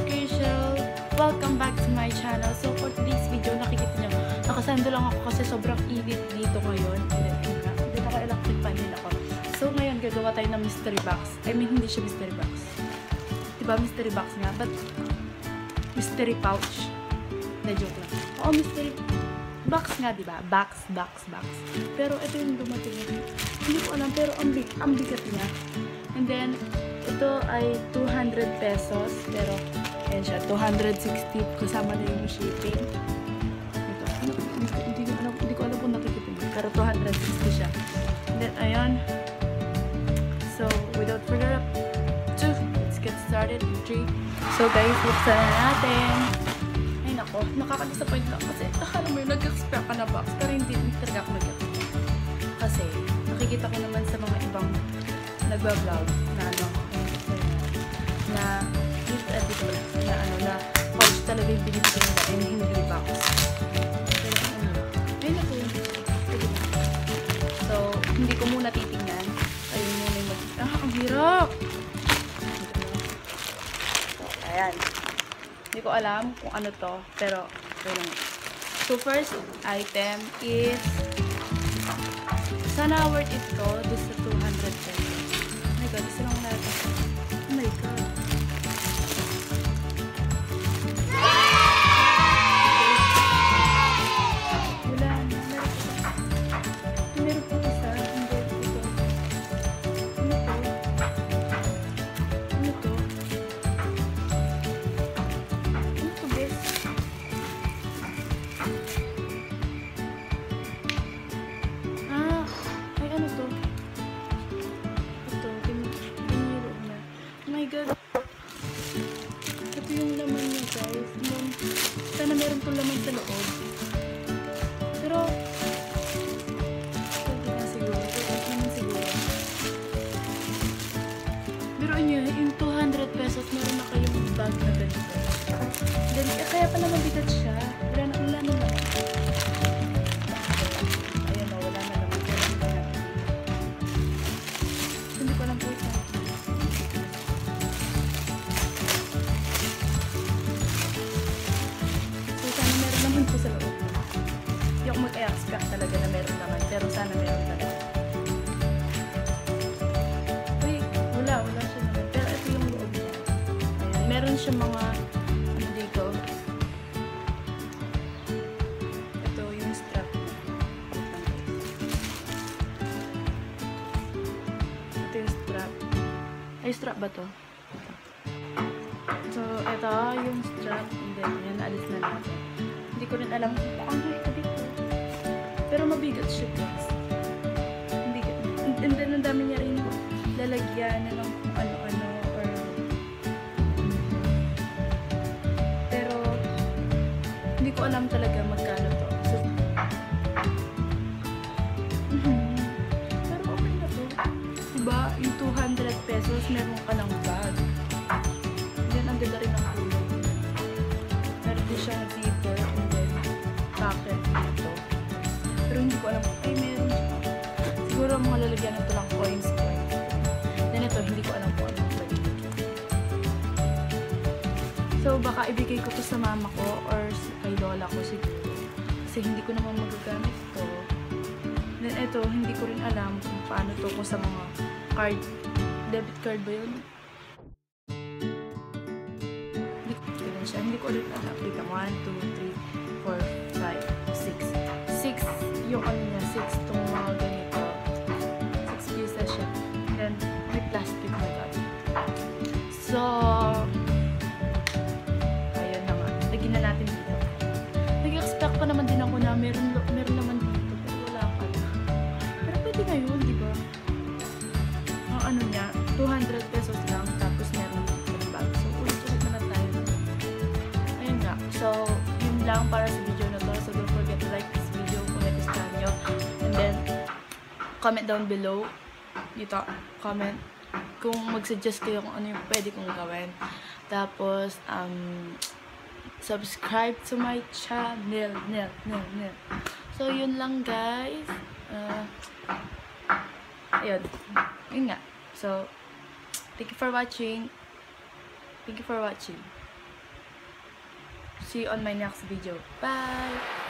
Crystal! Welcome back to my channel. So for today's video, nakikita nyo, nakasando lang ako kasi sobrang init dito ngayon. Hindi naka-electric fan din ako. So ngayon, gagawa tayo ng mystery box. I mean, hindi siya mystery box. Diba mystery box nga? But mystery pouch. Na joke lang. Oo, mystery box nga, diba? Box. Pero ito yung dumating. Hindi ko alam, pero ang bigat niya. And then, ito ay 200 pesos. Pero, ayan siya, 260 kasama na yung shipping. Ito, hindi ko alam kung nakikita niyo. Pero 260 siya. And then, ayan. So, without further ado, let's get started. 3. So, guys, buksan na natin. Ay, nako, nakaka-disappoint lang. Kasi, akala mo yung nag-expect ka na box. Pero hindi talaga ako nag-expect. Kasi, nakikita ko naman sa mga ibang nagba-vlog na ano, na pouch talaga yung binibigyan nila and hindi box. Pero ayun na po yun. So, hindi ko muna titingnan. Ayun muna yung ang hirap! So, ayan. Hindi ko alam kung ano to, pero ayun. So, first item is sana worth it to doon sa 200 pesos. Oh my god, isa lang natin. Oh my god. Ito yung laman niya, guys. Sana meron po laman sa loob. Pero hindi na siguro. Pero yung 200 pesos meron na kayong bag na ganito. Then, kaya pala mabigat siya. Wala na naman. Ayan na, wala na naman. Hindi ko lang po ito. Ito sa loob. Hindi ako mag-expect talaga na meron naman. Pero sana meron talaga. Uy, wala siya naman. Pero ito yung loob niya. Ayan, meron siya mga ano dito. Ito yung strap. Ito yung strap. Ay, strap ba to? So, ito yung strap. And then, yan, naalis na natin. Hindi ko rin alam kung paano ito dito. Pero mabigat siya, guys. And then, ang dami niya rin lalagyan na ng ano-ano or pero hindi ko alam talaga magkano to. So, pero okay na to. Diba? Yung 200 pesos, meron ka ng bag. Then, ang ganda rin ng kulay. Meron din siyang zipper. Packet dito. Pero hindi ko alam. Ay, meron siya. Siguro mga lalagyan ito lang coins. Then ito, hindi ko alam kung ano pwede. So, baka ibigay ko to sa mama ko or kay lola ko siguro. Kasi hindi ko naman magagamit ito. Then ito, hindi ko rin alam kung paano to ko sa mga card. Debit card ba yun? Hindi ko rin alam. Dito, 1, 2, 3, 4, 5, 6. 6 yung ano niya, 6 itong mga ganito. 6 pieces siya. Then, may plastic na gano'n. So, ayun na nga. Lagyan na natin dito. Nag-expect pa naman din ako na meron naman dito. Pero wala pa na. Pero pwede na yun, di ba? Ang ano niya, 200 pesos lang. Tapos meron ng bag. So, ulit-ulit naman tayo. Ayun nga. So, yun lang para sa video na to. So, don't forget to like this video kung nagustuhan nyo. And then, comment down below. Dito, comment kung mag-suggest kayo kung ano yung pwede kong gawin. Tapos, subscribe to my channel. So, yun lang, guys. Ayun. Yun nga. So, thank you for watching. See you on my next video. Bye!